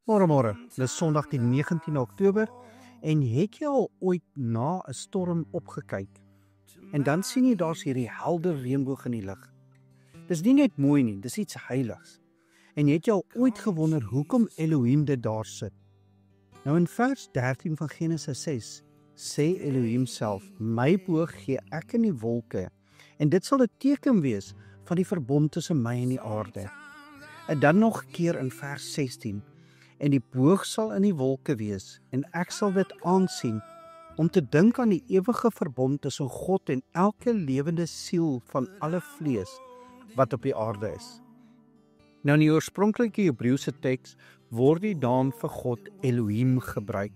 Môre, dis Sondag die 19 Oktober en het jy al ooit na 'n storm opgekyk? En dan sien jy daar's hierdie helder reënboog in die lug. Dis nie net mooi nie, dis iets heiligs. En het jy al ooit gewonder hoekom Elohim dit daar sit? Nou in vers 13 van Genesis 6 sê Elohim self: "My boog gee ek in die wolke, en dit sal 'n teken wees van die verbond tussen my en die aarde." En dan nog 'n keer in vers 16: "En die boog sal in die wolke wees, en ek sal dit aansien, om te dink aan die ewige verbond tussen God en elke lewende siel van alle vlees wat op die aarde is." Nou in die oorspronklike Hebreëse teks word die naam vir God Elohim gebruik.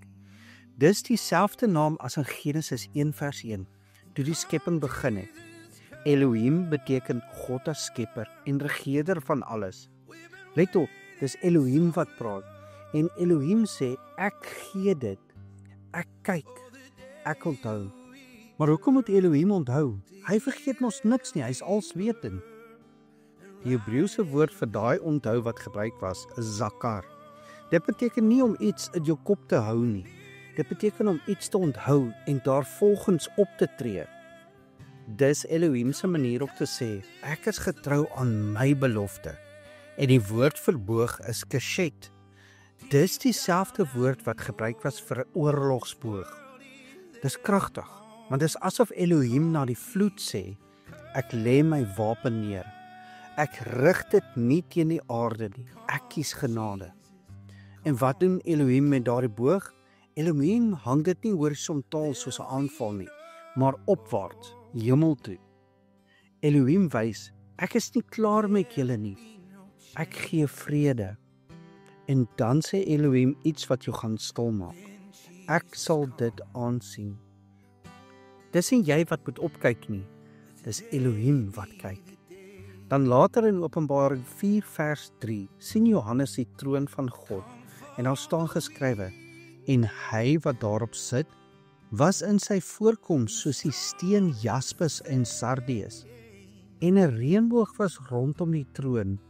Dis dieselfde naam as in Genesis 1 vers 1, toe die skepping begin het. Elohim beteken God as skepper en regerder van alles. Let op, dis Elohim wat praat. En Elohim sê, ek gee dit, ek kyk, ek onthou. Maar hoekom moet Elohim onthou? Hy vergeet mos niks nie, hy is alswetend. Die Hebreëse woord vir daai onthou wat gebruik was, is zakar. Dit beteken nie om iets in jou kop te hou nie. Dit beteken om iets te onthou en daarvolgens op te tree. Dis Elohim se manier om te sê, ek is getrou aan my belofte. En die woord vir boog is keshet. Dis dieselfde woord wat gebruik was vir 'n oorlogsboog. Dis kragtig, want dis asof Elohim na die vloed sê, ek lê my wapen neer. Ek rig dit nie teen die aarde nie, ek kies genade. En wat doen Elohim met daardie boog? Elohim hang dit nie horisontaal soos 'n aanval nie, maar opwaarts, hemel toe. Elohim wys, ek is nie klaar met julle nie, ek gee vrede. En dan sê Elohim iets wat jou gaan stil maak. Ek sal dit aansien. Dis nie jy wat moet opkyk nie, dis Elohim wat kyk. Dan later in Openbaring 4 vers 3 sien Johannes die troon van God en daar staan geskrywe, en hy wat daarop sit, was in sy voorkoms soos die steen jaspis en sardius, en 'n reënboog was rondom die troon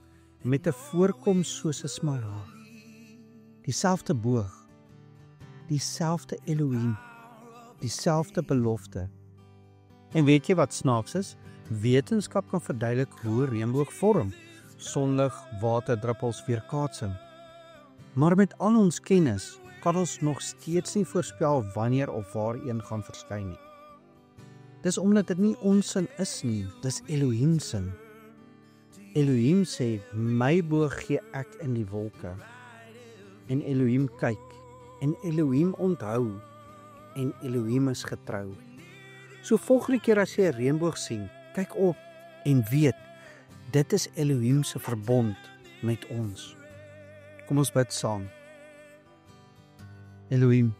met 'n voorkoms soos 'n smaragd. Dieselfde boog, dieselfde Elohim, dieselfde belofte. En weet jy wat snaaks is? Wetenskap kan verduidelik hoe 'n reënboog vorm, sonlig, waterdruppels, weerkaatsing. Maar met al ons kennis kan ons nog steeds nie voorspel wanneer of waar een gaan verskyn nie. Dis omdat dit nie ons sin is nie, dis Elohim sin. Elohim sê, my boog gee ek in die wolke. En Elohim kyk, en Elohim onthou, en Elohim is getrou. So volgende keer as jy 'n reënboog sien, kyk op en weet, dit is Elohim se verbond met ons. Kom ons bid saam. Elohim,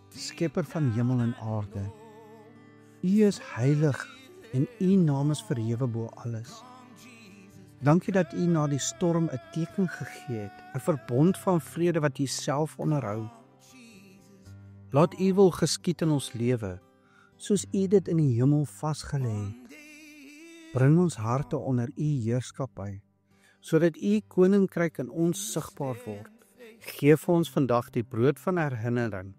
skepper van hemel en aarde, U is heilig en U naam is verhewe bo alles. Dankie dat U na die storm 'n teken gegee het, 'n verbond van vrede wat U self onderhou. Laat U wil geskied in ons lewe, soos U dit in die hemel vasgelê het. Bring ons harte onder U heerskappy, sodat U koninkryk in ons sigbaar word. Geef ons vandag die brood van herinnering,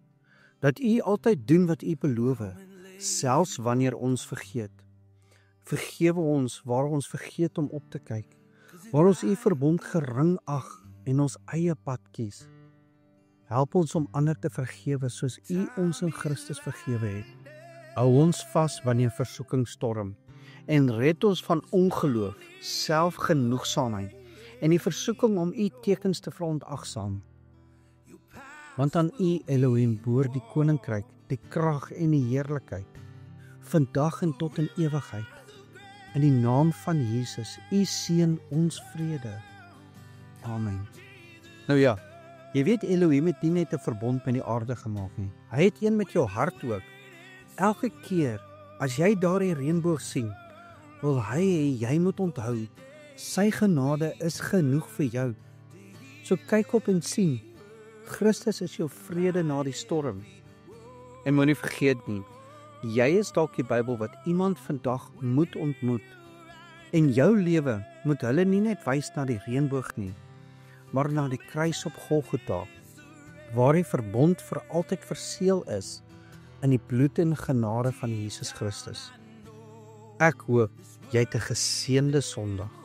dat U altyd doen wat U beloof, selfs wanneer ons vergeet. Vergewe ons waar ons vergeet om op te kyk, waar ons U verbond gering ag en ons eie pad kies. Help ons om ander te vergewe soos U ons in Christus vergewe het. Hou ons vas wanneer versoeking storm en red ons van ongeloof, selfgenoegsaamheid en die versoeking om U tekens te verontagsaam. Want aan U, Elohim, behoort die koninkryk, die krag en die heerlikheid, vandag en tot in ewigheid. In die naam van Jesus, U seën ons vrede. Amen. Nou ja, jy weet Elohim het nie net 'n verbond met die aarde gemaak nie. Hy het een met jou hart ook. Elke keer as jy daardie reënboog sien, wil hy hê jy moet onthou, sy genade is genoeg vir jou. So kyk op en sien, Christus is jou vrede na die storm. En moenie vergeet nie, jy is dalk die Bybel wat iemand vandag moet ontmoet. En jou lewe moet hulle nie net wys na die reënboog nie, maar na die kruis op Golgotha, waar die verbond vir altyd verseël is in die bloed en genade van Jesus Christus. Ek hoop jy het 'n geseënde Sondag.